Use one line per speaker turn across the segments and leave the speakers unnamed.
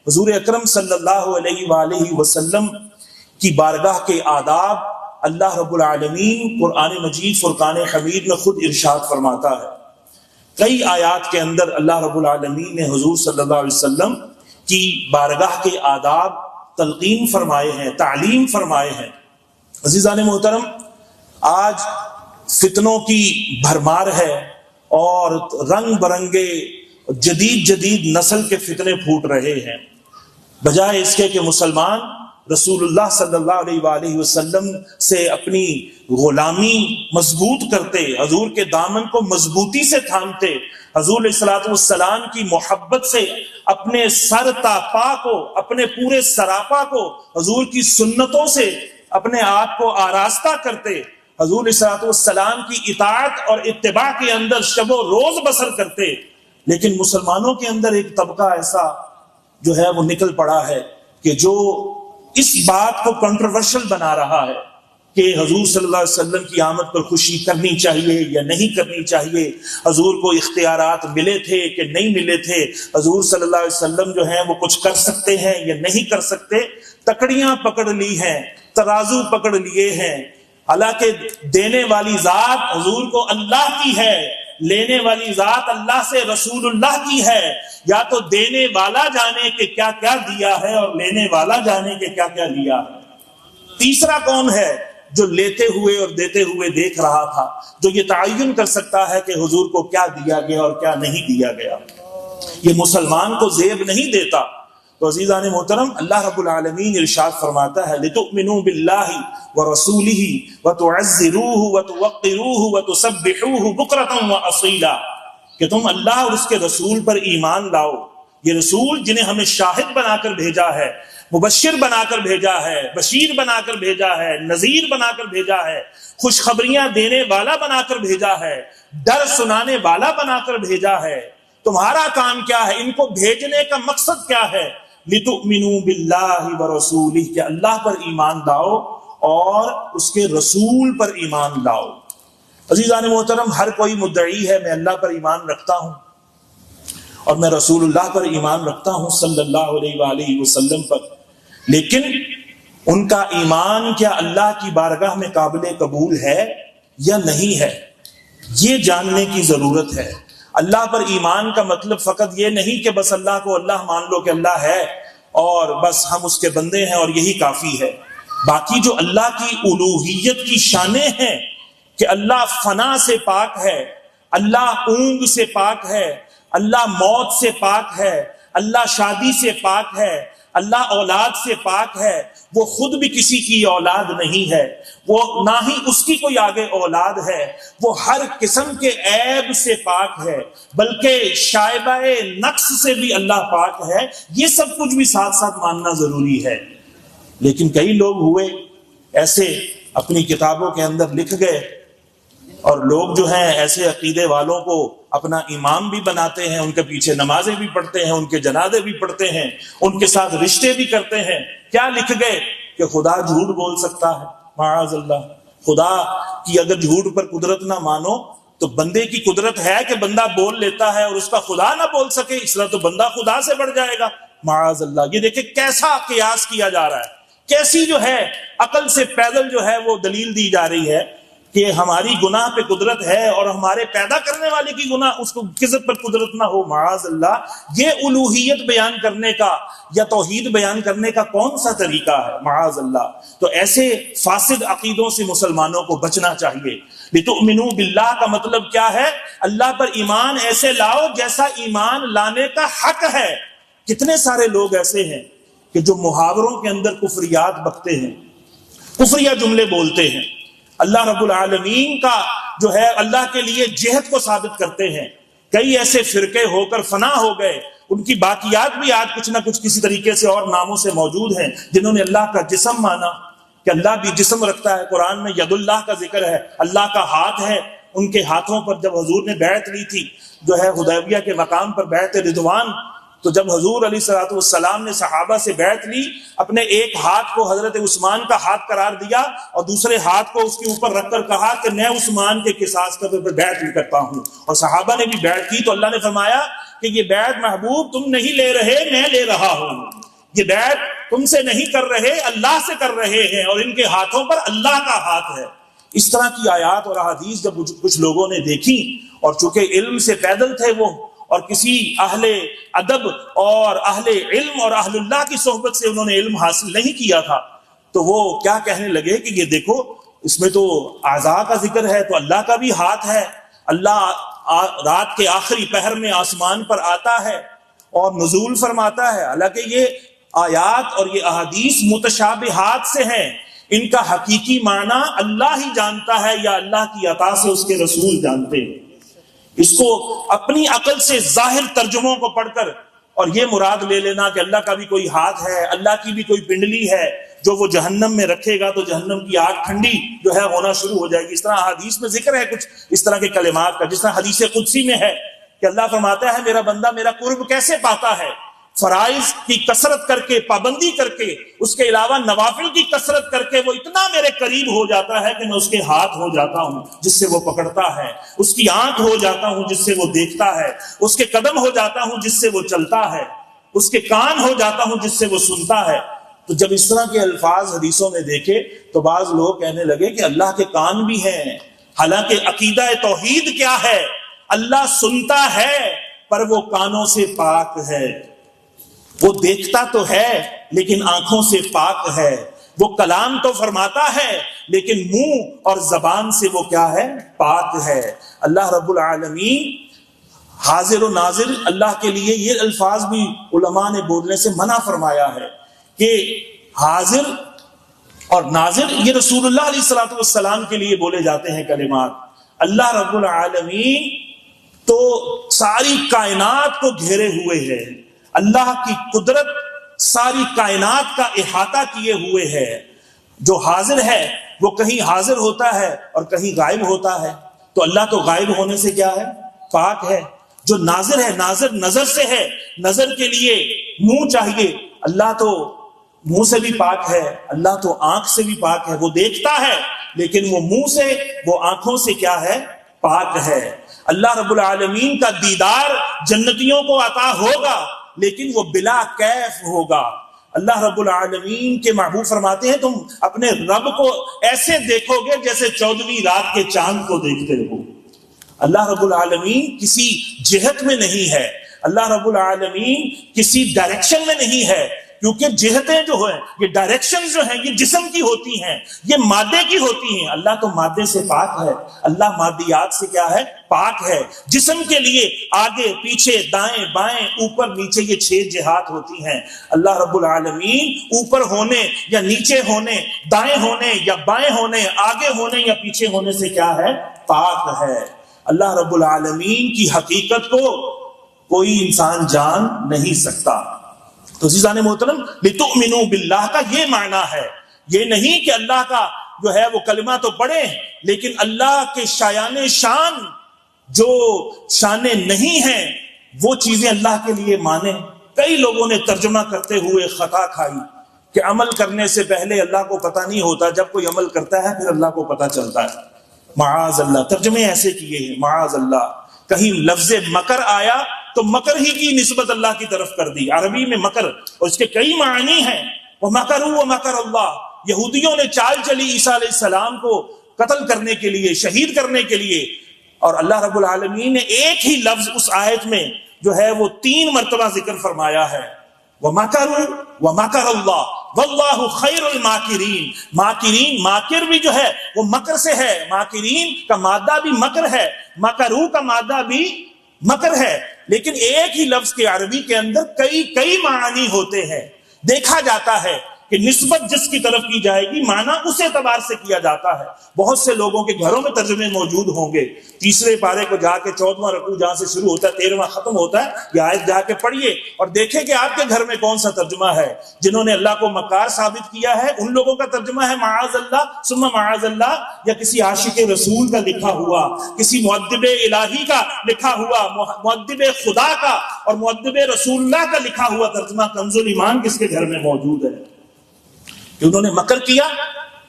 حضور اکرم صلی اللہ علیہ وآلہ وسلم کی بارگاہ کے آداب اللہ رب العالمین قرآن مجید فرقان حمید میں خود ارشاد فرماتا ہے۔ کئی آیات کے اندر اللہ رب العالمین نے حضور صلی اللہ علیہ وسلم کی بارگاہ کے آداب تلقین فرمائے ہیں، تعلیم فرمائے ہیں۔ عزیزان محترم، آج فتنوں کی بھرمار ہے اور رنگ برنگے جدید نسل کے فتنے پھوٹ رہے ہیں۔ بجائے اس کے کہ مسلمان رسول اللہ صلی اللہ علیہ وآلہ وسلم سے اپنی غلامی مضبوط کرتے، حضور کے دامن کو مضبوطی سے تھامتے، حضور علیہ الصلوۃ والسلام کی محبت سے اپنے سر تا پا کو، اپنے پورے سراپا کو حضور کی سنتوں سے اپنے آپ کو آراستہ کرتے، حضور علیہ الصلوۃ والسلام کی اطاعت اور اتباع کے اندر شب و روز بسر کرتے۔ لیکن مسلمانوں کے اندر ایک طبقہ ایسا جو ہے وہ نکل پڑا ہے کہ جو اس بات کو کنٹروورشل بنا رہا ہے کہ حضور صلی اللہ علیہ وسلم کی آمد پر خوشی کرنی چاہیے یا نہیں کرنی چاہیے، حضور کو اختیارات ملے تھے کہ نہیں ملے تھے، حضور صلی اللہ علیہ وسلم جو ہیں وہ کچھ کر سکتے ہیں یا نہیں کر سکتے۔ تکڑیاں پکڑ لی ہیں، ترازو پکڑ لیے ہیں، حالانکہ دینے والی ذات حضور کو اللہ کی ہے، لینے والی ذات اللہ سے رسول اللہ کی ہے۔ یا تو دینے والا جانے کہ کیا کیا دیا ہے اور لینے والا جانے کہ کیا کیا لیا ہے۔ تیسرا کون ہے جو لیتے ہوئے اور دیتے ہوئے دیکھ رہا تھا، جو یہ تعین کر سکتا ہے کہ حضور کو کیا دیا گیا اور کیا نہیں دیا گیا؟ یہ مسلمان کو زیب نہیں دیتا۔ تو عزیزان محترم، اللہ رب العالمین ارشاد فرماتا ہے لِتُؤْمِنُوا بِاللَّهِ وَرَسُولِهِ وَتُعَزِّرُوهُ وَتُوَقِّرُوهُ وَتُسَبِّحُوهُ بُكْرَةً وَأَصِيلًا، کہ تم اللہ اور اس کے رسول پر ایمان لاؤ۔ یہ رسول جنہیں ہمیں شاہد بنا کر بھیجا ہے، مبشر بنا کر بھیجا ہے، بشیر بنا کر بھیجا ہے، نذیر بنا کر بھیجا ہے، خوشخبریاں دینے والا بنا کر بھیجا ہے، ڈر سنانے والا بنا کر بھیجا ہے۔ تمہارا کام کیا ہے؟ ان کو بھیجنے کا مقصد کیا ہے؟ لِتُؤْمِنُوا بِاللَّهِ وَرَسُولِهِ، کہ اللہ پر ایمان لاؤ اور اس کے رسول پر ایمان لاؤ۔ عزیزان محترم، ہر کوئی مدعی ہے میں اللہ پر ایمان رکھتا ہوں اور میں رسول اللہ پر ایمان رکھتا ہوں صلی اللہ علیہ وآلہ وسلم پر، لیکن ان کا ایمان کیا اللہ کی بارگاہ میں قابل قبول ہے یا نہیں ہے؟ یہ جاننے کی ضرورت ہے۔ اللہ پر ایمان کا مطلب فقط یہ نہیں کہ بس اللہ کو اللہ مان لو کہ اللہ ہے اور بس ہم اس کے بندے ہیں اور یہی کافی ہے۔ باقی جو اللہ کی الوہیت کی شانیں ہیں کہ اللہ فنا سے پاک ہے، اللہ اونگ سے پاک ہے، اللہ موت سے پاک ہے، اللہ شادی سے پاک ہے، اللہ اولاد سے پاک ہے، وہ خود بھی کسی کی اولاد نہیں ہے، وہ نہ ہی اس کی کوئی آگے اولاد ہے، وہ ہر قسم کے عیب سے پاک ہے، بلکہ شائبہ نقص سے بھی اللہ پاک ہے۔ یہ سب کچھ بھی ساتھ ساتھ ماننا ضروری ہے۔ لیکن کئی لوگ ہوئے ایسے اپنی کتابوں کے اندر لکھ گئے، اور لوگ جو ہیں ایسے عقیدے والوں کو اپنا امام بھی بناتے ہیں، ان کے پیچھے نمازیں بھی پڑھتے ہیں، ان کے جنازے بھی پڑھتے ہیں، ان کے ساتھ رشتے بھی کرتے ہیں۔ کیا لکھ گئے؟ کہ خدا جھوٹ بول سکتا ہے، معاذ اللہ۔ خدا کی اگر جھوٹ پر قدرت نہ مانو تو بندے کی قدرت ہے کہ بندہ بول لیتا ہے اور اس کا خدا نہ بول سکے، اس طرح تو بندہ خدا سے بڑھ جائے گا، معاذ اللہ۔ یہ دیکھیں کیسا قیاس کیا جا رہا ہے، کیسی جو ہے عقل سے پیدل جو ہے وہ دلیل دی جا رہی ہے کہ ہماری گناہ پہ قدرت ہے اور ہمارے پیدا کرنے والے کی گناہ اس کو کذب پر قدرت نہ ہو، معاذ اللہ۔ یہ الوہیت بیان کرنے کا یا توحید بیان کرنے کا کون سا طریقہ ہے، معاذ اللہ۔ تو ایسے فاسد عقیدوں سے مسلمانوں کو بچنا چاہیے۔ لِتُؤْمِنُوا بِاللَّهِ کا مطلب کیا ہے؟ اللہ پر ایمان ایسے لاؤ جیسا ایمان لانے کا حق ہے۔ کتنے سارے لوگ ایسے ہیں کہ جو محاوروں کے اندر کفریات بکتے ہیں، کفریہ جملے بولتے ہیں، اللہ رب العالمین کا جو ہے اللہ کے لیے جہد کو ثابت کرتے ہیں۔ کئی ایسے فرقے ہو کر فنا ہو گئے، ان کی باقیات بھی آج کچھ نہ کچھ کسی طریقے سے اور ناموں سے موجود ہیں، جنہوں نے اللہ کا جسم مانا کہ اللہ بھی جسم رکھتا ہے۔ قرآن میں ید اللہ کا ذکر ہے، اللہ کا ہاتھ ہے۔ ان کے ہاتھوں پر جب حضور نے بیعت لی تھی جو ہے حدیبیہ کے مقام پر بیعت رضوان، تو جب حضور علیہ الصلوۃ والسلام نے صحابہ سے بیعت لی، اپنے ایک ہاتھ کو حضرت عثمان کا ہاتھ قرار دیا اور دوسرے ہاتھ کو اس کے اوپر رکھ کر کہا کہ میں عثمان کے قصاص کا بیعت بھی کرتا ہوں، اور صحابہ نے بھی بیعت کی۔ تو اللہ نے فرمایا کہ یہ بیعت محبوب تم نہیں لے رہے، میں لے رہا ہوں۔ یہ بیعت تم سے نہیں کر رہے، اللہ سے کر رہے ہیں، اور ان کے ہاتھوں پر اللہ کا ہاتھ ہے۔ اس طرح کی آیات اور احادیث جب کچھ لوگوں نے دیکھی، اور چونکہ علم سے پیدل تھے وہ، اور کسی اہل ادب اور اہل علم اور اہل اللہ کی صحبت سے انہوں نے علم حاصل نہیں کیا تھا، تو وہ کیا کہنے لگے کہ یہ دیکھو اس میں تو اعضاء کا ذکر ہے، تو اللہ کا بھی ہاتھ ہے، اللہ رات کے آخری پہر میں آسمان پر آتا ہے اور نزول فرماتا ہے۔ حالانکہ یہ آیات اور یہ احادیث متشابہات سے ہیں، ان کا حقیقی معنی اللہ ہی جانتا ہے یا اللہ کی عطا سے اس کے رسول جانتے ہیں۔ اس کو اپنی عقل سے ظاہر ترجموں کو پڑھ کر اور یہ مراد لے لینا کہ اللہ کا بھی کوئی ہاتھ ہے، اللہ کی بھی کوئی پنڈلی ہے جو وہ جہنم میں رکھے گا تو جہنم کی آگ ٹھنڈی جو ہے ہونا شروع ہو جائے گی۔ اس طرح حدیث میں ذکر ہے کچھ اس طرح کے کلمات کا، جس طرح حدیث قدسی میں ہے کہ اللہ فرماتا ہے میرا بندہ میرا قرب کیسے پاتا ہے، فرائض کی کثرت کر کے، پابندی کر کے، اس کے علاوہ نوافل کی کثرت کر کے وہ اتنا میرے قریب ہو جاتا ہے کہ میں اس کے ہاتھ ہو جاتا ہوں جس سے وہ پکڑتا ہے، اس کی آنکھ ہو جاتا ہوں جس سے وہ دیکھتا ہے، اس کے قدم ہو جاتا ہوں جس سے وہ چلتا ہے، اس کے کان ہو جاتا ہوں جس سے وہ سنتا ہے۔ تو جب اس طرح کے الفاظ حدیثوں میں دیکھے تو بعض لوگ کہنے لگے کہ اللہ کے کان بھی ہیں، حالانکہ عقیدہ توحید کیا ہے؟ اللہ سنتا ہے پر وہ کانوں سے پاک ہے، وہ دیکھتا تو ہے لیکن آنکھوں سے پاک ہے، وہ کلام تو فرماتا ہے لیکن منہ اور زبان سے وہ کیا ہے؟ پاک ہے۔ اللہ رب العالمین حاضر و ناظر، اللہ کے لیے یہ الفاظ بھی علماء نے بولنے سے منع فرمایا ہے کہ حاضر اور ناظر یہ رسول اللہ علیہ الصلوۃ والسلام کے لیے بولے جاتے ہیں کلمات۔ اللہ رب العالمین تو ساری کائنات کو گھیرے ہوئے ہے، اللہ کی قدرت ساری کائنات کا احاطہ کیے ہوئے ہے۔ جو حاضر ہے وہ کہیں حاضر ہوتا ہے اور کہیں غائب ہوتا ہے، تو اللہ تو غائب ہونے سے کیا ہے؟ پاک ہے۔ جو ناظر ہے، ناظر نظر سے ہے، نظر کے لیے منہ چاہیے، اللہ تو منہ سے بھی پاک ہے، اللہ تو آنکھ سے بھی پاک ہے، وہ دیکھتا ہے لیکن وہ منہ سے، وہ آنکھوں سے کیا ہے؟ پاک ہے۔ اللہ رب العالمین کا دیدار جنتیوں کو عطا ہوگا لیکن وہ بلا کیف ہوگا۔ اللہ رب العالمین کے محبوب فرماتے ہیں تم اپنے رب کو ایسے دیکھو گے جیسے 14ویں رات کے چاند کو دیکھتے ہو۔ اللہ رب العالمین کسی جہت میں نہیں ہے، اللہ رب العالمین کسی ڈائریکشن میں نہیں ہے، کیونکہ جہتیں جو ہیں، یہ ڈائریکشن جو ہیں، یہ جسم کی ہوتی ہیں، یہ مادے کی ہوتی ہیں۔ اللہ تو مادے سے پاک ہے، اللہ مادیات سے کیا ہے؟ پاک ہے۔ جسم کے لیے آگے پیچھے دائیں بائیں اوپر نیچے یہ 6 جہات ہوتی ہیں۔ اللہ رب العالمین اوپر ہونے یا نیچے ہونے، دائیں ہونے یا بائیں ہونے، آگے ہونے یا پیچھے ہونے سے کیا ہے؟ پاک ہے۔ اللہ رب العالمین کی حقیقت کو کوئی انسان جان نہیں سکتا۔ تو عزیزان محترم، لتؤمنوا باللہ کا یہ معنی ہے، یہ نہیں کہ اللہ کا جو ہے وہ کلمہ تو پڑھیں لیکن اللہ کے شایان شان جو شان نہیں ہیں وہ چیزیں اللہ کے لیے مانیں۔ کئی لوگوں نے ترجمہ کرتے ہوئے خطا کھائی کہ عمل کرنے سے پہلے اللہ کو پتہ نہیں ہوتا، جب کوئی عمل کرتا ہے پھر اللہ کو پتہ چلتا ہے۔ معاذ اللہ، ترجمے ایسے کیے ہیں، معاذ اللہ۔ کہیں لفظ مکر آیا تو مکر ہی کی نسبت اللہ کی طرف کر دی۔ عربی میں مکر اور اس کے کئی معنی ہیں۔ وَمَكَرُوا وَمَكَرَ اللَّهُ، یہودیوں نے چال چلی عیسیٰ علیہ السلام کو قتل کرنے کے لیے، شہید کرنے کے لیے، اور اللہ رب العالمین نے ایک ہی لفظ اس آیت میں جو ہے وہ 3 مرتبہ ذکر فرمایا ہے، وَمَكَرُوا وَمَكَرَ اللَّهُ وَاللَّهُ خَيْرُ الْمَاكِرِينَ۔ ماکرین، ماکر بھی جو ہے وہ مکر سے ہے، ماکرین کا مادہ بھی مکر ہے، مکرو کا مادہ بھی مکر ہے، لیکن ایک ہی لفظ کے عربی کے اندر کئی معنی ہوتے ہیں۔ دیکھا جاتا ہے کہ نسبت جس کی طرف کی جائے گی معنی اس اعتبار سے کیا جاتا ہے۔ بہت سے لوگوں کے گھروں میں ترجمے موجود ہوں گے، 3 پارے کو جا کے 14واں رکوع جہاں سے شروع ہوتا ہے 13واں ختم ہوتا ہے، یہ آیت جا کے پڑھیے اور دیکھیں کہ آپ کے گھر میں کون سا ترجمہ ہے۔ جنہوں نے اللہ کو مکار ثابت کیا ہے ان لوگوں کا ترجمہ ہے معاذ اللہ ثم معاذ اللہ، یا کسی عاشق رسول کا لکھا ہوا، کسی مؤدب الہی کا لکھا ہوا، مؤدب خدا کا اور مؤدب رسول اللہ کا لکھا ہوا ترجمہ کنز الایمان کس کے گھر میں موجود ہے کہ انہوں نے مکر کیا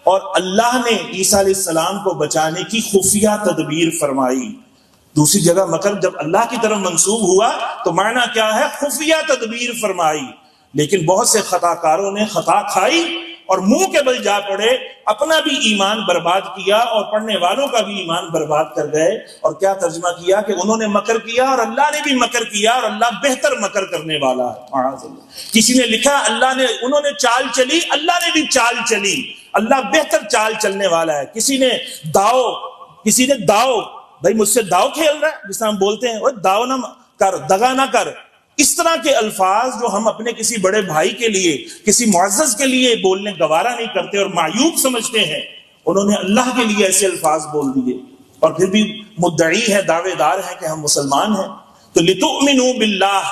اور اللہ نے عیسیٰ علیہ السلام کو بچانے کی خفیہ تدبیر فرمائی۔ دوسری جگہ مکر جب اللہ کی طرف منسوب ہوا تو معنی کیا ہے؟ خفیہ تدبیر فرمائی۔ لیکن بہت سے خطا کاروں نے خطا کھائی اور منہ کے بل جا پڑے، اپنا بھی ایمان برباد کیا اور پڑھنے والوں کا بھی ایمان برباد کر گئے۔ اور کیا ترجمہ کیا کہ انہوں نے مکر کیا اور اللہ نے بھی مکر کیا، اور اللہ بہتر مکر کرنے والا ہے، معاذ اللہ۔ کسی نے لکھا انہوں نے چال چلی، اللہ نے بھی چال چلی، اللہ بہتر چال چلنے والا ہے۔ کسی نے داؤ بھائی مجھ سے داؤ کھیل رہا ہے، جس طرح ہم بولتے ہیں وہ داؤ نہ کر، دغا نہ کر، اس طرح کے الفاظ جو ہم اپنے کسی بڑے بھائی کے لیے، کسی معزز کے لیے بولنے گوارا نہیں کرتے اور معیوب سمجھتے ہیں، انہوں نے اللہ کے لیے ایسے الفاظ بول دیے، اور پھر بھی مدعی ہے، دعوے دار ہے کہ ہم مسلمان ہیں۔ تو لتؤمنوا باللہ،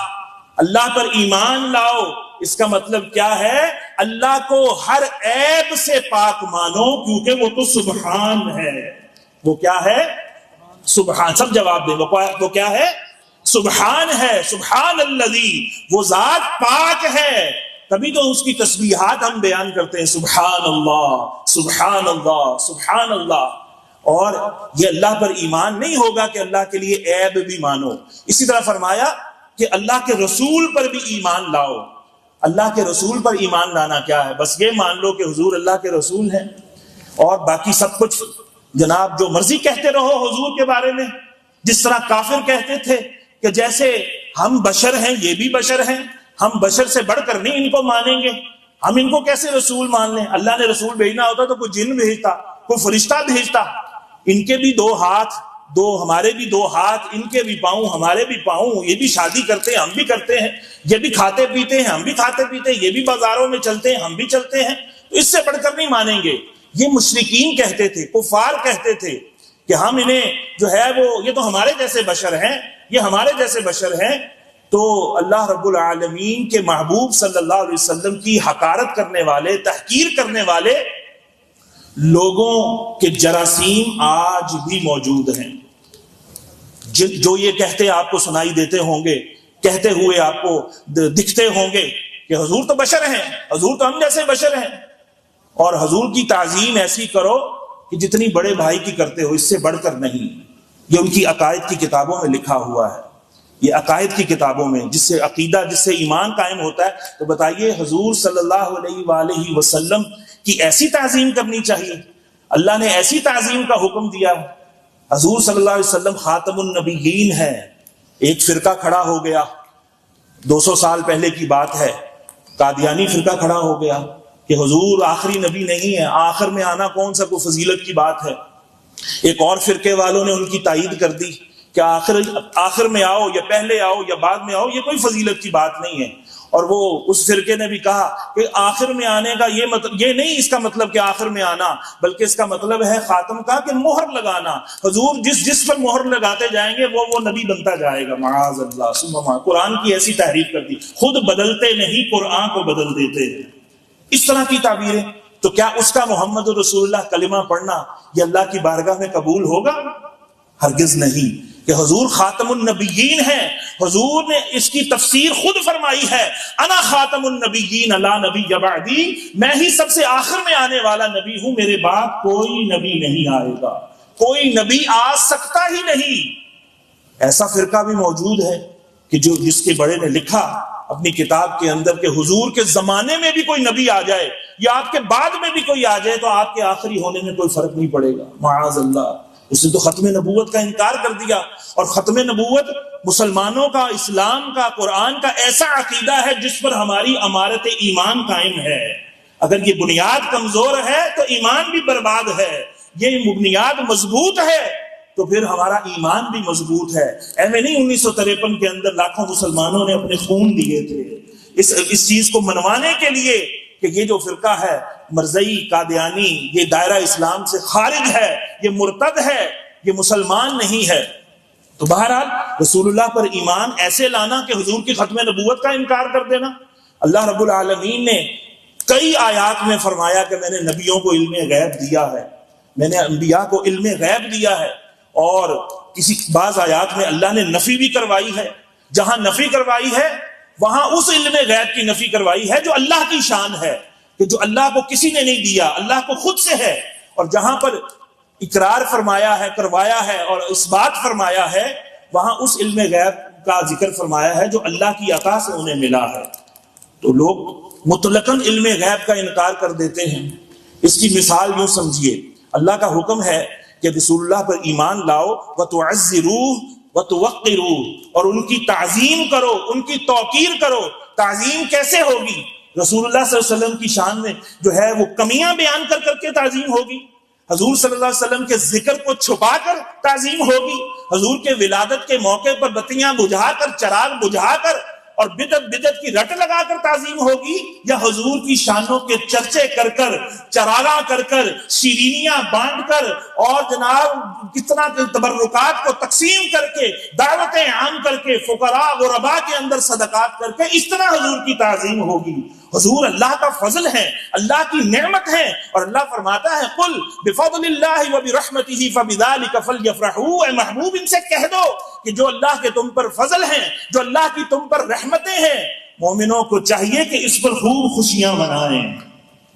اللہ پر ایمان لاؤ، اس کا مطلب کیا ہے؟ اللہ کو ہر عیب سے پاک مانو، کیونکہ وہ تو سبحان ہے۔ وہ کیا ہے؟ سبحان۔ سب جواب دیں، وہ کیا ہے؟ سبحان ہے، سبحان الذی، وہ ذات پاک ہے۔ تبھی تو اس کی تسبیحات ہم بیان کرتے ہیں، سبحان اللہ، سبحان اللہ، سبحان اللہ۔ اور یہ اللہ پر ایمان نہیں ہوگا کہ اللہ کے لیے عیب بھی مانو۔ اسی طرح فرمایا کہ اللہ کے رسول پر بھی ایمان لاؤ۔ اللہ کے رسول پر ایمان لانا کیا ہے؟ بس یہ مان لو کہ حضور اللہ کے رسول ہیں، اور باقی سب کچھ جناب جو مرضی کہتے رہو حضور کے بارے میں، جس طرح کافر کہتے تھے کہ جیسے ہم بشر ہیں یہ بھی بشر ہیں، ہم بشر سے بڑھ کر نہیں ان کو مانیں گے، ہم ان کو کیسے رسول مان لیں؟ اللہ نے رسول بھیجنا ہوتا تو کوئی جن بھیجتا، کوئی فرشتہ بھیجتا۔ ان کے بھی 2 ہاتھ، ہمارے بھی 2 ہاتھ، ان کے بھی پاؤں، ہمارے بھی پاؤں، یہ بھی شادی کرتے ہیں ہم بھی کرتے ہیں، یہ بھی کھاتے پیتے ہیں ہم بھی کھاتے پیتے ہیں، یہ بھی بازاروں میں چلتے ہیں ہم بھی چلتے ہیں، تو اس سے بڑھ کر نہیں مانیں گے۔ یہ مشرکین کہتے تھے، کفار کہتے تھے کہ ہم انہیں جو ہے وہ یہ تو ہمارے جیسے بشر ہیں، یہ ہمارے جیسے بشر ہیں۔ تو اللہ رب العالمین کے محبوب صلی اللہ علیہ وسلم کی حقارت کرنے والے، تحقیر کرنے والے لوگوں کے جراثیم آج بھی موجود ہیں، جو یہ کہتے آپ کو سنائی دیتے ہوں گے، کہتے ہوئے آپ کو دکھتے ہوں گے کہ حضور تو بشر ہیں، حضور تو ہم جیسے بشر ہیں، اور حضور کی تعظیم ایسی کرو کہ جتنی بڑے بھائی کی کرتے ہو، اس سے بڑھ کر نہیں۔ یہ ان کی عقائد کی کتابوں میں لکھا ہوا ہے، یہ عقائد کی کتابوں میں، جس سے عقیدہ، جس سے ایمان قائم ہوتا ہے۔ تو بتائیے حضور صلی اللہ علیہ وآلہ وسلم کی ایسی تعظیم کرنی چاہیے، اللہ نے ایسی تعظیم کا حکم دیا ہے۔ حضور صلی اللہ علیہ وسلم خاتم النبیین ہے۔ ایک فرقہ کھڑا ہو گیا، 200 سال پہلے کی بات ہے، قادیانی فرقہ کھڑا ہو گیا کہ حضور آخری نبی نہیں ہے، آخر میں آنا کون سا کوئی فضیلت کی بات ہے۔ ایک اور فرقے والوں نے ان کی تائید کر دی کہ آخر میں آؤ یا پہلے آؤ یا بعد میں آؤ، یہ کوئی فضیلت کی بات نہیں ہے۔ اور وہ اس فرقے نے بھی کہا کہ آخر میں آنے کا یہ نہیں اس کا مطلب کہ آخر میں آنا، بلکہ اس کا مطلب ہے خاتم کا کہ مہر لگانا، حضور جس پر مہر لگاتے جائیں گے وہ نبی بنتا جائے گا، معاذ اللہ۔ سبحان، قرآن کی ایسی تحریف کر دی، خود بدلتے نہیں قرآن کو بدل دیتے ہیں، اس طرح کی تعبیریں۔ تو کیا اس کا محمد رسول اللہ کلمہ پڑھنا یہ اللہ کی بارگاہ میں قبول ہوگا؟ ہرگز نہیں۔ کہ حضور خاتم النبیین ہیں، حضور نے اس کی تفسیر خود فرمائی ہے، انا خاتم النبیین لا نبی بعدی، میں ہی سب سے آخر میں آنے والا نبی ہوں، میرے بعد کوئی نبی نہیں آئے گا، کوئی نبی آ سکتا ہی نہیں۔ ایسا فرقہ بھی موجود ہے کہ جس کے بڑے نے لکھا اپنی کتاب کے اندر کہ حضور کے زمانے میں بھی کوئی نبی آ جائے یا آپ کے بعد میں بھی کوئی آ جائے تو آپ کے آخری ہونے میں کوئی فرق نہیں پڑے گا، معاذ اللہ۔ اس نے تو ختم نبوت کا انکار کر دیا، اور ختم نبوت مسلمانوں کا، اسلام کا، قرآن کا ایسا عقیدہ ہے جس پر ہماری امارت ایمان قائم ہے۔ اگر یہ بنیاد کمزور ہے تو ایمان بھی برباد ہے، یہ بنیاد مضبوط ہے تو پھر ہمارا ایمان بھی مضبوط ہے۔ ایویں نہیں 1953 کے اندر لاکھوں مسلمانوں نے اپنے خون دیے تھے اس چیز کو منوانے کے لیے کہ یہ جو فرقہ ہے مرزئی قادیانی، یہ دائرہ اسلام سے خارج ہے، یہ مرتد ہے، یہ مسلمان نہیں ہے۔ تو بہرحال رسول اللہ پر ایمان ایسے لانا کہ حضور کی ختم نبوت کا انکار کر دینا۔ اللہ رب العالمین نے کئی آیات میں فرمایا کہ میں نے نبیوں کو علم غیب دیا ہے، میں نے انبیاء کو علم غیب دیا ہے، اور بعض آیات میں اللہ نے نفی بھی کروائی ہے۔ جہاں نفی کروائی ہے وہاں اس علم غیب کی نفی کروائی ہے جو اللہ کی شان ہے، کہ جو اللہ کو کسی نے نہیں دیا، اللہ کو خود سے ہے۔ اور جہاں پر اقرار فرمایا ہے، کروایا ہے اور اس بات فرمایا ہے، وہاں اس علم غیب کا ذکر فرمایا ہے جو اللہ کی عطا سے انہیں ملا ہے۔ تو لوگ مطلقاً علم غیب کا انکار کر دیتے ہیں۔ اس کی مثال یوں سمجھیے، اللہ کا حکم ہے کہ رسول اللہ پر ایمان لاؤ، وَتُعَزِّرُوهُ وَتُوَقِّرُوهُ، اور ان کی تعظیم کرو، ان کی توقیر کرو۔ تعظیم کیسے ہوگی؟ رسول اللہ صلی اللہ علیہ وسلم کی شان میں جو ہے وہ کمیاں بیان کر کر کے تعظیم ہوگی، حضور صلی اللہ علیہ وسلم کے ذکر کو چھپا کر تعظیم ہوگی، حضور کے ولادت کے موقع پر بتیاں بجھا کر، چراغ بجھا کر اور بدعت کی رٹ لگا کر تعظیم ہوگی، یا حضور کی شانوں کے چرچے کر کر، چراغاں کر کر، شیرینیاں بانٹ کر، اور جناب کتنا تبرکات کو تقسیم کر کے، دعوتیں عام کر کے، فقراء غرباء کے اندر صدقات کر کے، اس طرح حضور کی تعظیم ہوگی؟ حضور اللہ کا فضل ہے، اللہ کی نعمت ہے، اور اللہ فرماتا ہے قل بفضل اللہ وبرحمتہ فبذلک فلیفرحوا۔ اے محبوب ان سے کہہ دو کہ جو اللہ کے تم پر فضل ہیں، جو اللہ کی تم پر رحمتیں ہیں، مومنوں کو چاہیے کہ اس پر خوب خوشیاں منائیں،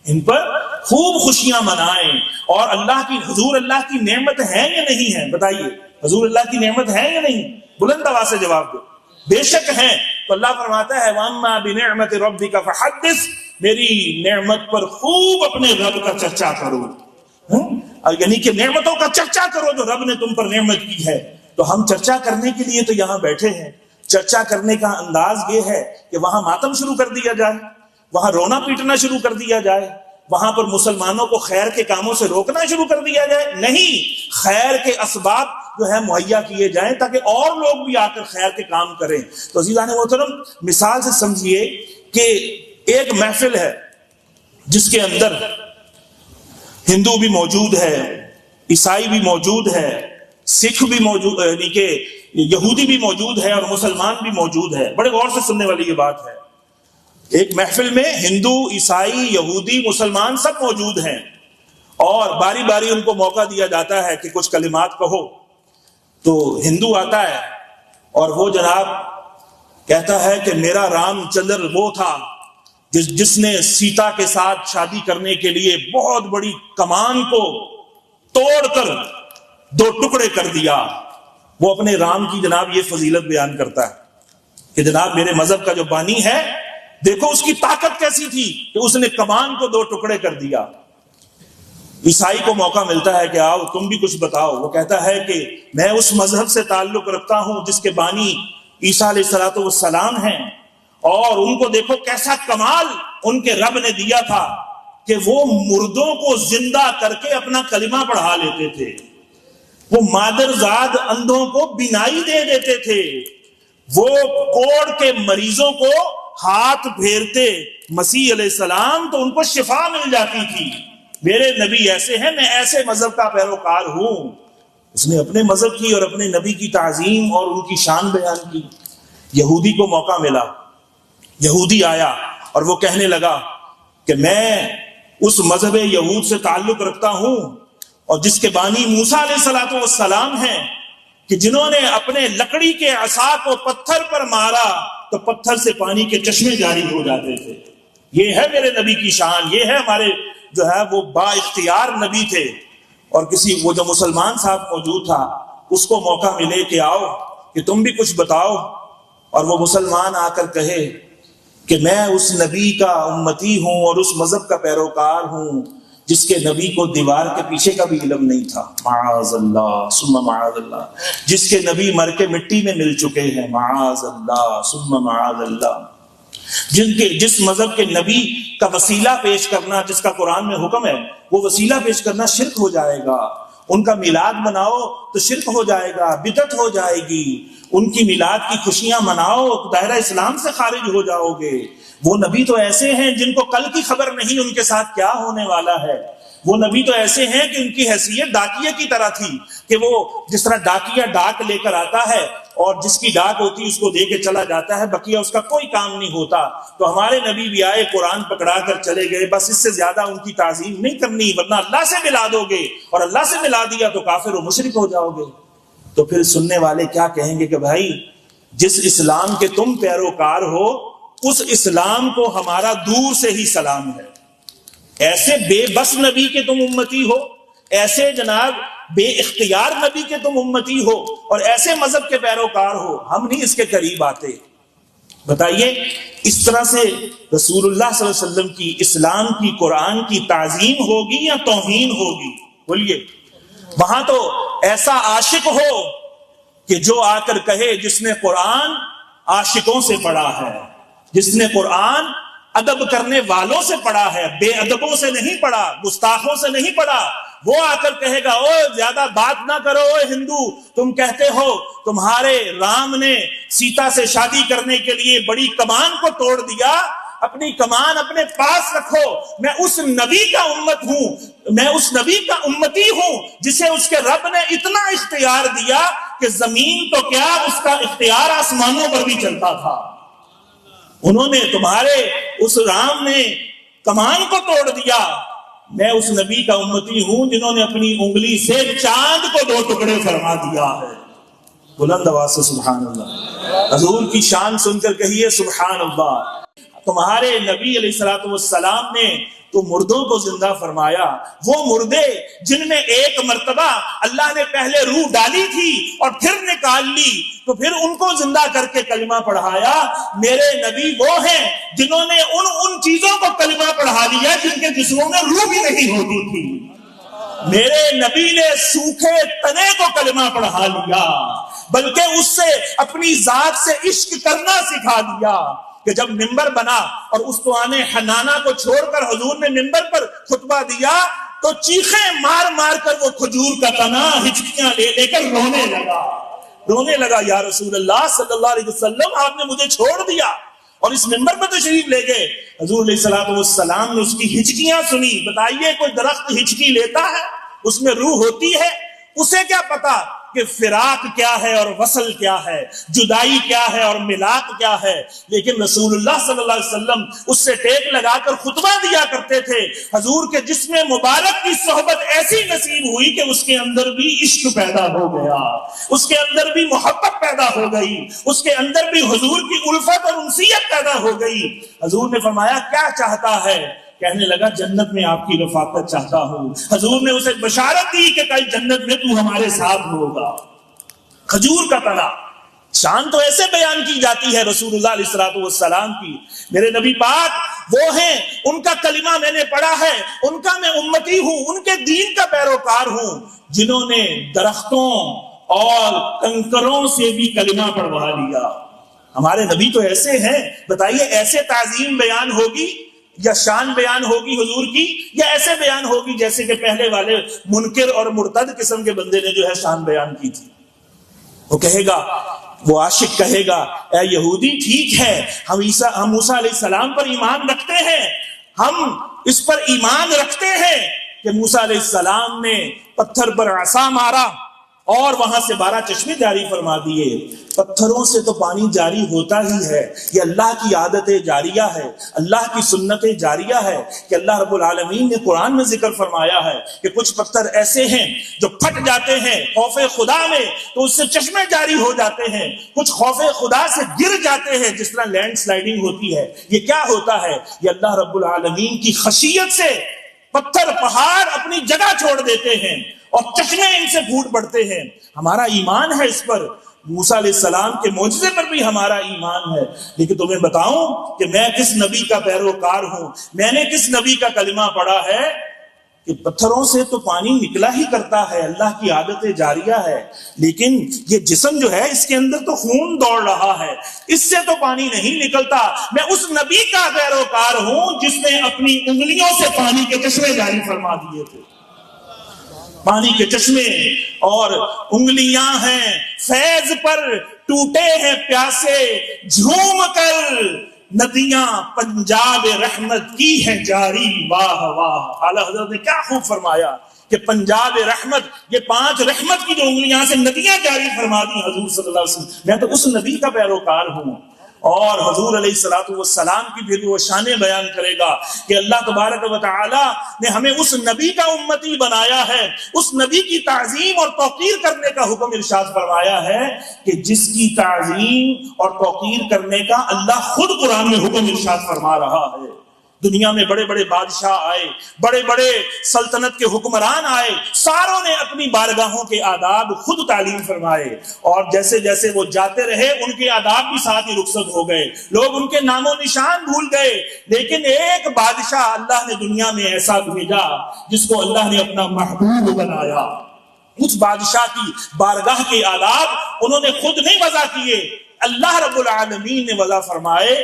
ان پر خوب خوشیاں منائیں۔ اور اللہ کی، حضور اللہ کی نعمت ہے یا نہیں ہے؟ بتائیے، حضور اللہ کی نعمت ہے یا نہیں؟ بلند آواز سے جواب دو۔ بے شک ہیں۔ تو اللہ فرماتا ہے وَأَمَّا بِنِعْمَةِ رَبِّكَ فَحَدِّثْ، میری نعمت پر خوب اپنے رب کا چرچا کرو، یعنی کہ نعمتوں کا چرچا کرو جو رب نے تم پر نعمت کی ہے۔ تو ہم چرچا کرنے کے لیے تو یہاں بیٹھے ہیں۔ چرچا کرنے کا انداز یہ ہے کہ وہاں ماتم شروع کر دیا جائے، وہاں رونا پیٹنا شروع کر دیا جائے، وہاں پر مسلمانوں کو خیر کے کاموں سے روکنا شروع کر دیا جائے۔ نہیں، خیر کے اسباب جو ہے مہیا کیے جائیں تاکہ اور لوگ بھی آ کر خیر کے کام کریں۔ تو عزیزان محترم، مثال سے سمجھیے کہ ایک محفل ہے جس کے اندر ہندو بھی موجود ہے، عیسائی بھی موجود ہے، سکھ بھی موجود، یعنی کہ یہودی بھی موجود ہے، اور مسلمان بھی موجود ہے۔ بڑے غور سے سننے والی یہ بات ہے۔ ایک محفل میں ہندو، عیسائی، یہودی، مسلمان سب موجود ہیں، اور باری باری ان کو موقع دیا جاتا ہے کہ کچھ کلمات کہو۔ تو ہندو آتا ہے اور وہ جناب کہتا ہے کہ میرا رام چندر وہ تھا جس نے سیتا کے ساتھ شادی کرنے کے لیے بہت بڑی کمان کو توڑ کر 2 ٹکڑے کر دیا۔ وہ اپنے رام کی جناب یہ فضیلت بیان کرتا ہے کہ جناب میرے مذہب کا جو بانی ہے، دیکھو اس کی طاقت کیسی تھی کہ اس نے کمان کو 2 ٹکڑے کر دیا۔ عیسائی کو موقع ملتا ہے کہ آؤ تم بھی کچھ بتاؤ۔ وہ کہتا ہے کہ میں اس مذہب سے تعلق رکھتا ہوں جس کے بانی عیسیٰ علیہ السلام ہیں، اور ان کو دیکھو کیسا کمال ان کے رب نے دیا تھا کہ وہ مردوں کو زندہ کر کے اپنا کلمہ پڑھا لیتے تھے، وہ مادرزاد اندھوں کو بینائی دے دیتے تھے، وہ کوڑ کے مریضوں کو ہاتھ پھیرتے مسیح علیہ السلام تو ان کو شفا مل جاتی تھی۔ میرے نبی ایسے ہیں، میں ایسے مذہب کا پیروکار ہوں۔ اس نے اپنے مذہب کی اور اپنے نبی کی تعظیم اور ان کی شان بیان کی۔ یہودی کو موقع ملا، یہودی آیا اور وہ کہنے لگا کہ میں اس مذہب یہود سے تعلق رکھتا ہوں اور جس کے بانی موسیٰ علیہ السلام ہیں، کہ جنہوں نے اپنے لکڑی کے عصا کو پتھر پر مارا تو پتھر سے پانی کے چشمے جاری ہو جاتے تھے۔ یہ ہے میرے نبی کی شان، یہ ہے ہمارے جو ہے وہ با اختیار نبی تھے۔ اور کسی وہ جو مسلمان صاحب موجود تھا اس کو موقع ملے کہ آؤ کہ تم بھی کچھ بتاؤ، اور وہ مسلمان آ کر کہے کہ میں اس نبی کا امتی ہوں اور اس مذہب کا پیروکار ہوں جس کے نبی کو دیوار کے پیچھے کا بھی علم نہیں تھا، معاذ اللہ ثم معاذ اللہ، جس کے نبی مر کے مٹی میں مل چکے ہیں، معاذ اللہ ثم معاذ اللہ، جس مذہب کے نبی کا وسیلہ پیش کرنا جس کا قرآن میں حکم ہے، وہ وسیلہ پیش کرنا شرک ہو جائے گا۔ ان کا میلاد مناؤ تو شرک ہو جائے گا، بدعت ہو جائے گی۔ ان کی میلاد کی خوشیاں مناؤ تو دائرہ اسلام سے خارج ہو جاؤ گے۔ وہ نبی تو ایسے ہیں جن کو کل کی خبر نہیں ان کے ساتھ کیا ہونے والا ہے۔ وہ نبی تو ایسے ہیں کہ ان کی حیثیت ڈاکیے کی طرح تھی، کہ وہ جس طرح ڈاکیا ڈاک لے کر آتا ہے اور جس کی ڈاک ہوتی اس کو دے کے چلا جاتا ہے، بقیہ اس کا کوئی کام نہیں ہوتا۔ تو ہمارے نبی بھی آئے، قرآن پکڑا کر چلے گئے، بس اس سے زیادہ ان کی تعظیم نہیں کرنی، ورنہ اللہ سے ملا دو گے، اور اللہ سے ملا دیا تو کافر و مشرک ہو جاؤ گے۔ تو پھر سننے والے کیا کہیں گے کہ بھائی جس اسلام کے تم پیروکار ہو اس اسلام کو ہمارا دور سے ہی سلام ہے۔ ایسے بے بس نبی کے تم امتی ہو، ایسے جناب بے اختیار نبی کے تم امتی ہو، اور ایسے مذہب کے پیروکار ہو، ہم نہیں اس کے قریب آتے۔ بتائیے اس طرح سے رسول اللہ صلی اللہ علیہ وسلم کی، اسلام کی، قرآن کی تعظیم ہوگی یا توہین ہوگی؟ بولیے۔ وہاں تو ایسا عاشق ہو کہ جو آ کر کہے جس نے قرآن عاشقوں سے پڑھا ہے، جس نے قرآن ادب کرنے والوں سے پڑھا ہے، بے ادبوں سے نہیں پڑھا، گستاخوں سے نہیں پڑھا، وہ آ کر کہے گا او زیادہ بات نہ کرو اے ہندو، تم کہتے ہو تمہارے رام نے سیتا سے شادی کرنے کے لیے بڑی کمان کو توڑ دیا، اپنی کمان اپنے پاس رکھو، میں اس نبی کا امت ہوں، میں اس نبی کا امتی ہوں جسے اس کے رب نے اتنا اختیار دیا کہ زمین تو کیا اس کا اختیار آسمانوں پر بھی چلتا تھا۔ انہوں نے، تمہارے اس رام نے کمان کو توڑ دیا، میں اس نبی کا امتی ہوں جنہوں نے اپنی انگلی سے چاند کو 2 ٹکڑے فرما دیا ہے۔ بلند آواز سے سبحان اللہ، حضور کی شان سن کر کہیے سبحان اللہ۔ تمہارے نبی علیہ الصلوۃ والسلام نے تو مردوں کو زندہ فرمایا، وہ مردے جن میں ایک مرتبہ اللہ نے پہلے روح ڈالی تھی اور پھر نکال لی تو پھر ان کو زندہ کر کے کلمہ پڑھایا۔ میرے نبی وہ ہیں جنہوں نے ان چیزوں کو کلمہ پڑھا دیا جن کے جسموں میں روح بھی نہیں ہوتی تھی۔ میرے نبی نے سوکھے تنے کو کلمہ پڑھا لیا، بلکہ اس سے اپنی ذات سے عشق کرنا سکھا دیا کہ جب منبر بنا اور استوان حنانہ کو چھوڑ کر حضور نے منبر پر خطبہ دیا تو چیخیں مار مار کر وہ کھجور کا تنا ہچکیاں لے لے کر رونے لگا، یا رسول اللہ صلی اللہ علیہ وسلم آپ نے مجھے چھوڑ دیا، اور اس منبر پر تشریف لے گئے۔ حضور علیہ الصلوۃ والسلام نے اس کی ہچکیاں سنی۔ بتائیے کوئی درخت ہچکی لیتا ہے؟ اس میں روح ہوتی ہے؟ اسے کیا پتا کہ فراق کیا ہے اور وصل کیا ہے، جدائی کیا ہے اور ملاق کیا ہے؟ لیکن رسول اللہ صلی اللہ علیہ وسلم اس سے ٹیک لگا کر خطبہ دیا کرتے تھے۔ حضور کے جسم مبارک کی صحبت ایسی نصیب ہوئی کہ اس کے اندر بھی عشق پیدا ہو گیا، اس کے اندر بھی محبت پیدا ہو گئی، اس کے اندر بھی حضور کی الفت اور انسیت پیدا ہو گئی۔ حضور نے فرمایا کیا چاہتا ہے؟ کہنے لگا جنت میں آپ کی رفاقت چاہتا ہوں۔ حضور نے اسے بشارت دی کہ کل جنت میں تو ہمارے ساتھ ہوگا۔ کھجور کا تنا، شان تو ایسے بیان کی جاتی ہے رسول اللہ علیہ الصلوۃ والسلام کی۔ میرے نبی پاک وہ ہیں، ان کا کلمہ میں نے پڑھا ہے، ان کا میں امتی ہوں، ان کے دین کا پیروکار ہوں، جنہوں نے درختوں اور کنکروں سے بھی کلمہ پڑھوا لیا۔ ہمارے نبی تو ایسے ہیں۔ بتائیے ایسے تعظیم بیان ہوگی یا شان بیان ہوگی حضور کی، یا ایسے بیان ہوگی جیسے کہ پہلے والے منکر اور مرتد قسم کے بندے نے جو ہے شان بیان کی تھی؟ وہ کہے گا، وہ عاشق کہے گا اے یہودی ٹھیک ہے، ہم موسیٰ علیہ السلام پر ایمان رکھتے ہیں، ہم اس پر ایمان رکھتے ہیں کہ موسیٰ علیہ السلام نے پتھر پر عصا مارا اور وہاں سے 12 چشمے جاری فرما دیے۔ پتھروں سے تو پانی جاری ہوتا ہی ہے، یہ اللہ کی عادت جاریہ ہے، اللہ کی سنت جاریہ ہے کہ اللہ رب العالمین نے قرآن میں ذکر فرمایا ہے کہ کچھ پتھر ایسے ہیں جو پھٹ جاتے ہیں خوف خدا میں تو اس سے چشمے جاری ہو جاتے ہیں، کچھ خوف خدا سے گر جاتے ہیں جس طرح لینڈ سلائیڈنگ ہوتی ہے۔ یہ کیا ہوتا ہے؟ یہ اللہ رب العالمین کی خشیت سے پتھر پہاڑ اپنی جگہ چھوڑ دیتے ہیں اور چشمے ان سے پھوٹ پڑتے ہیں۔ ہمارا ایمان ہے اس پر، موسیٰ علیہ السلام کے معجزے پر بھی ہمارا ایمان ہے۔ لیکن تمہیں بتاؤں کہ میں کس نبی کا پیروکار ہوں، میں نے کس نبی کا کلمہ پڑھا ہے کہ پتھروں سے تو پانی نکلا ہی کرتا ہے، اللہ کی عادت جاریہ ہے، لیکن یہ جسم جو ہے اس کے اندر تو خون دوڑ رہا ہے، اس سے تو پانی نہیں نکلتا۔ میں اس نبی کا پیروکار ہوں جس نے اپنی انگلیوں سے پانی کے چشمے جاری فرما دیے تھے۔ پانی کے چشمے اور انگلیاں ہیں فیض پر ٹوٹے ہیں پیاسے، جھوم کر ندیاں پنجاب رحمت کی ہے جاری، واہ واہ۔ اعلیٰ حضرت نے کیا خوب فرمایا کہ پنجاب رحمت، یہ 5 رحمت کی جو انگلیاں سے ندیاں جاری فرما دی حضور صلی اللہ علیہ وسلم، میں تو اس نبی کا پیروکار ہوں۔ اور حضور علیہ الصلوۃ والسلام کی بھی وہ شانیں بیان کرے گا کہ اللہ تبارک و تعالی نے ہمیں اس نبی کا امتی بنایا ہے، اس نبی کی تعظیم اور توقیر کرنے کا حکم ارشاد فرمایا ہے کہ جس کی تعظیم اور توقیر کرنے کا اللہ خود قرآن میں حکم ارشاد فرما رہا ہے۔ دنیا میں بڑے بڑے بادشاہ آئے، بڑے بڑے سلطنت کے حکمران آئے، ساروں نے اپنی بارگاہوں کے آداب خود تعلیم فرمائے، اور جیسے جیسے وہ جاتے رہے ان کے آداب بھی ساتھ ہی رخصت ہو گئے، لوگ ان کے نام و نشان بھول گئے۔ لیکن ایک بادشاہ اللہ نے دنیا میں ایسا بھیجا جس کو اللہ نے اپنا محبوب بنایا۔ اس بادشاہ کی بارگاہ کے آداب انہوں نے خود نہیں وضع کیے، اللہ رب العالمین نے وضع فرمائے۔